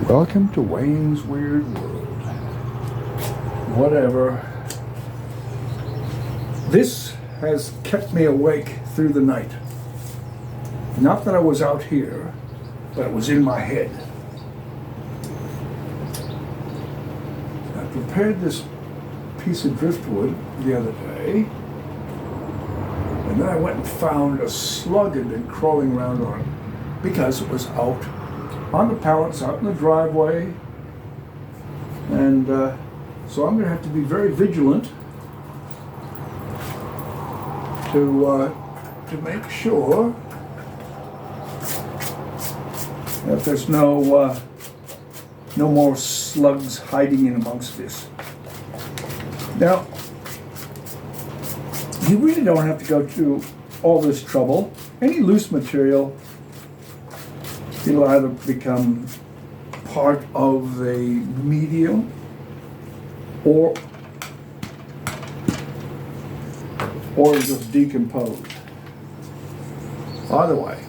Welcome to Wayne's Weird World. Whatever. This has kept me awake through the night. Not that I was out here, but it was in my head. I prepared this piece of driftwood the other day, and then I went and found a slug had been crawling around on it because it was out on the pallets, out in the driveway, and so I'm going to have to be very vigilant to make sure that there's no more slugs hiding in amongst this. Now, you really don't have to go through all this trouble. Any loose material, it'll either become part of the medium or just decompose. Either way.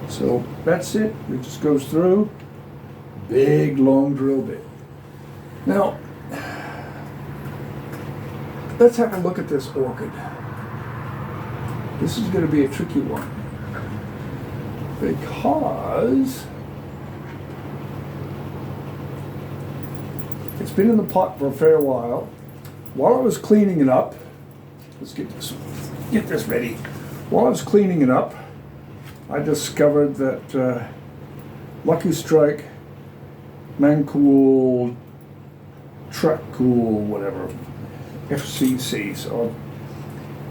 So that's it. It just goes through. Big long drill bit. Now, let's have a look at this orchid. This is going to be a tricky one because it's been in the pot for a fair while. While I was cleaning it up, let's get this ready. While I was cleaning it up, I discovered that Lucky Strike, Mancool, Truckcool, whatever, FCCs have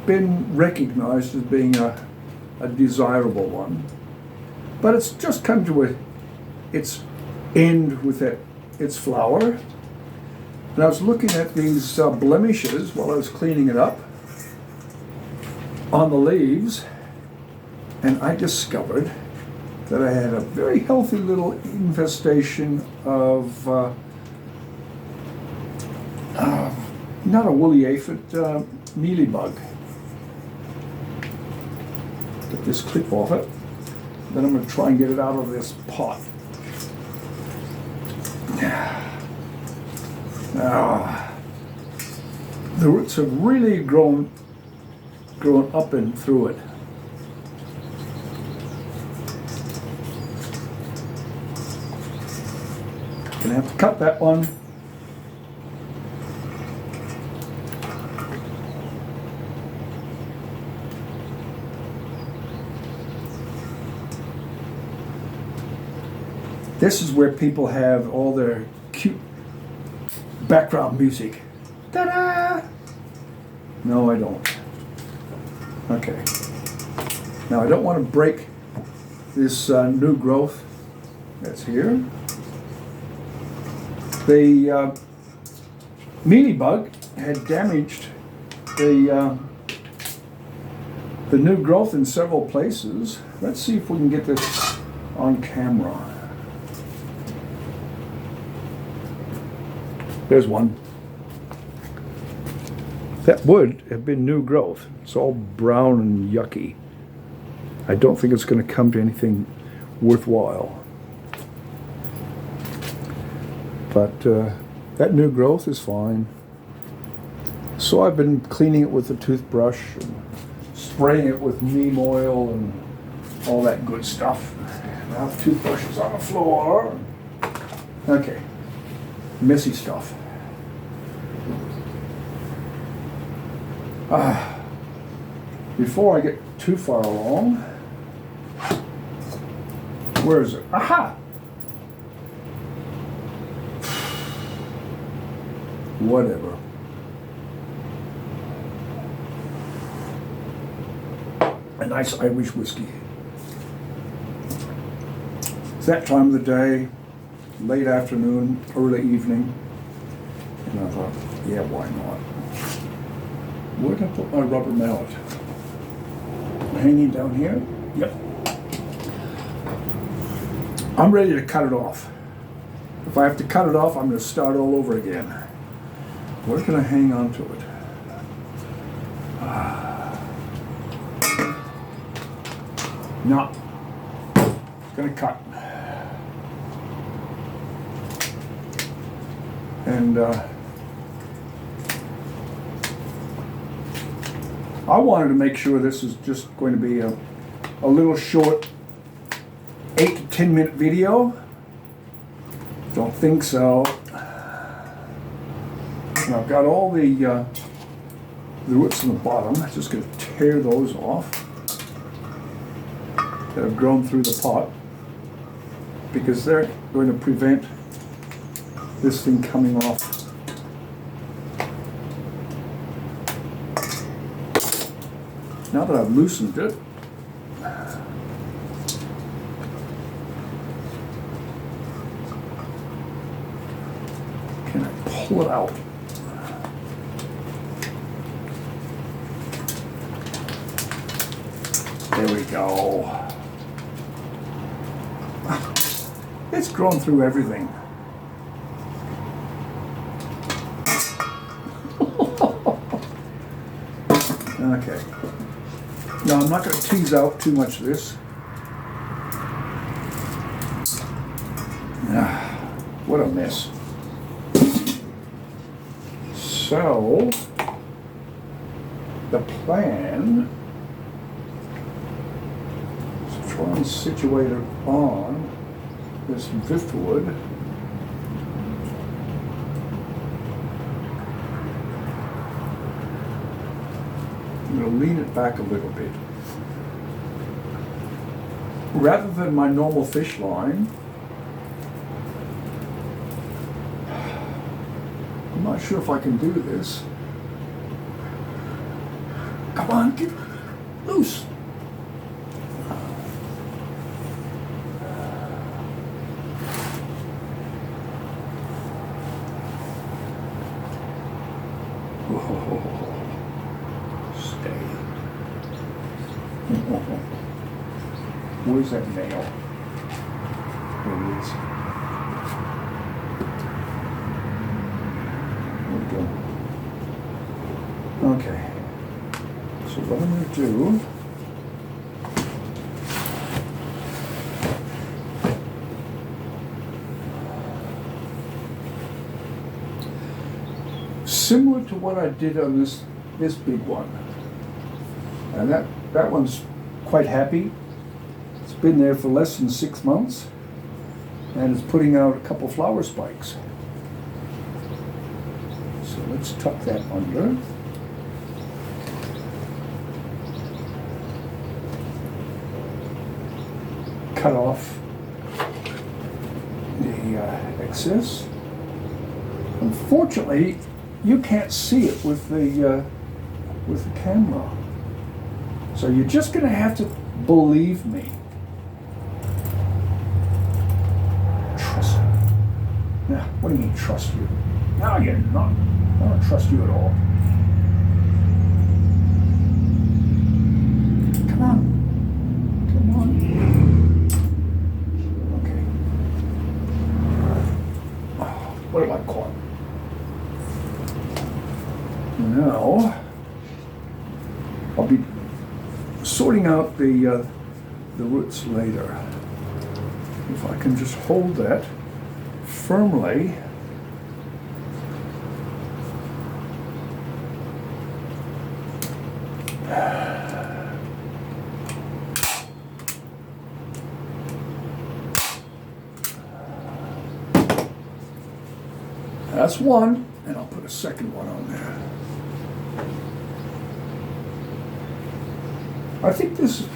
been recognized as being a desirable one. But it's just come to its end with its flower. And I was looking at these blemishes while I was cleaning it up on the leaves, and I discovered that I had a very healthy little infestation of, not a woolly aphid, mealybug. Get this clip off it, then I'm going to try and get it out of this pot. The roots have really grown up and through it. Gonna have to cut that one. This is where people have all their cute background music. Ta-da! No, I don't. Okay. Now I don't want to break this new growth that's here. The mealybug had damaged the new growth in several places. Let's see if we can get this on camera. There's one. That would have been new growth. It's all brown and yucky. I don't think it's going to come to anything worthwhile. But that new growth is fine. So I've been cleaning it with a toothbrush and spraying it with neem oil and all that good stuff. Now the toothbrush is on the floor. Okay, messy stuff. Before I get too far along, where is it? Aha! Whatever. A nice Irish whiskey. It's that time of the day, late afternoon, early evening, and I thought, yeah, why not? Where did I put my rubber mallet? Hanging down here? Yep. I'm ready to cut it off. If I have to cut it off, I'm going to start all over again. Where can I hang on to it? No. It's going to cut. And I wanted to make sure this is just going to be a little short 8 to 10 minute video. Don't think so. And I've got all the roots in the bottom. I'm just going to tear those off that have grown through the pot, because they're going to prevent this thing coming off. Now that I've loosened it, can I pull it out? There we go. It's grown through everything. Okay. Now I'm not going to tease out too much of this. What a mess. So, the plan is to try and situate it on this driftwood. I'm going to lean it back a little bit. Rather than my normal fish line, I'm not sure if I can do this. Come on, get loose. Where's that nail? There it is. There we go. Okay. So what I'm going to do, similar to what I did on this big one, and that one's quite happy. It's been there for less than 6 months, and it's putting out a couple flower spikes. So let's tuck that under. Cut off the excess. Unfortunately, you can't see it with the camera, so you're just going to have to believe me. Trust me. Now, what do you mean trust you? No, you're not. I don't trust you at all. Come on. Come on. Okay. Oh, what have I caught? Now, I'll be sorting out the roots later. If I can just hold that firmly. That's one, and I'll put a second one on there.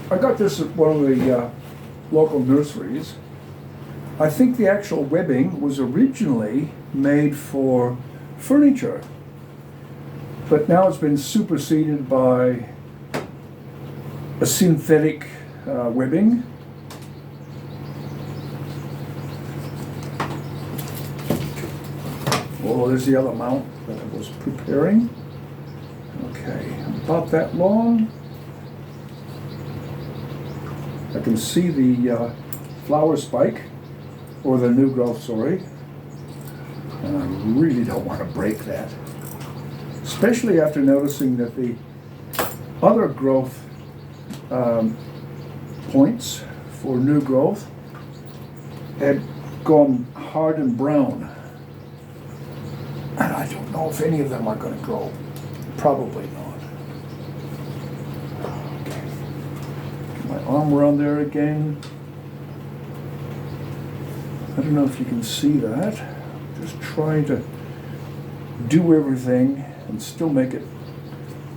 I got this at one of the local nurseries. I think the actual webbing was originally made for furniture, but now it's been superseded by a synthetic webbing. Oh, there's the other mount that I was preparing. Okay, about that long. I can see the flower spike, or the new growth, sorry. And I really don't want to break that. Especially after noticing that the other growth points for new growth had gone hard and brown. I don't know if any of them are going to go. Probably not. Okay. Get my arm around there again. I don't know if you can see that. Just trying to do everything and still make it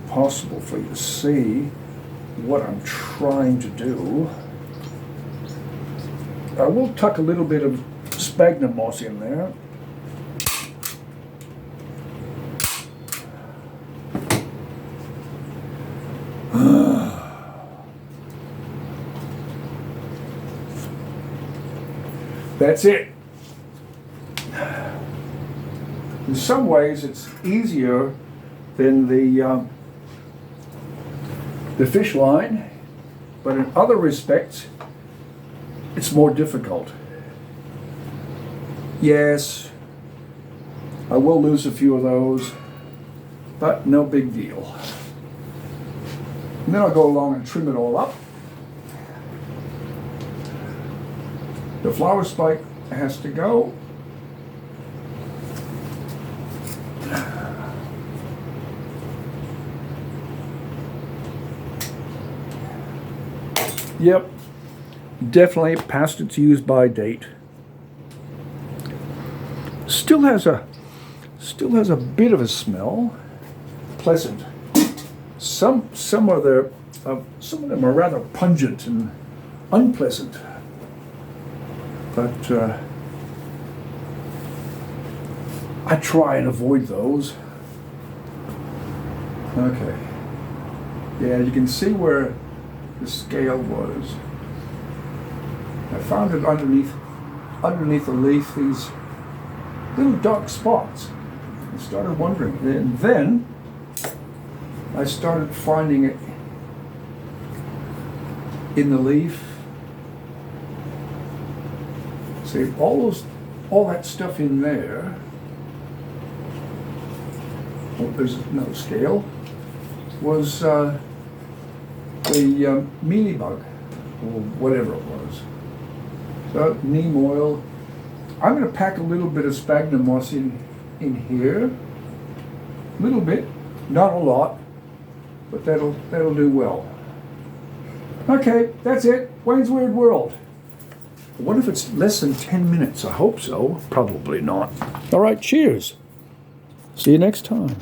possible for you to see what I'm trying to do. I will tuck a little bit of sphagnum moss in there. That's it. In some ways, it's easier than the fish line, but in other respects, it's more difficult. Yes, I will lose a few of those, but no big deal. And then I'll go along and trim it all up. The flower spike has to go. Yep, definitely past its use by date. Still has a bit of a smell. Pleasant. Some of them are rather pungent and unpleasant. But I try and avoid those. Okay. Yeah, you can see where the scale was. I found it underneath the leaf, these little dark spots. I started wondering, and then I started finding it in the leaf. See, all that stuff in there. Oh, there's another scale. Was the mealybug, or whatever it was. So neem oil. I'm going to pack a little bit of sphagnum moss in here. A little bit, not a lot, but that'll do well. Okay, that's it. Wayne's Weird World. I wonder if it's less than 10 minutes. I hope so. Probably not. All right, cheers. See you next time.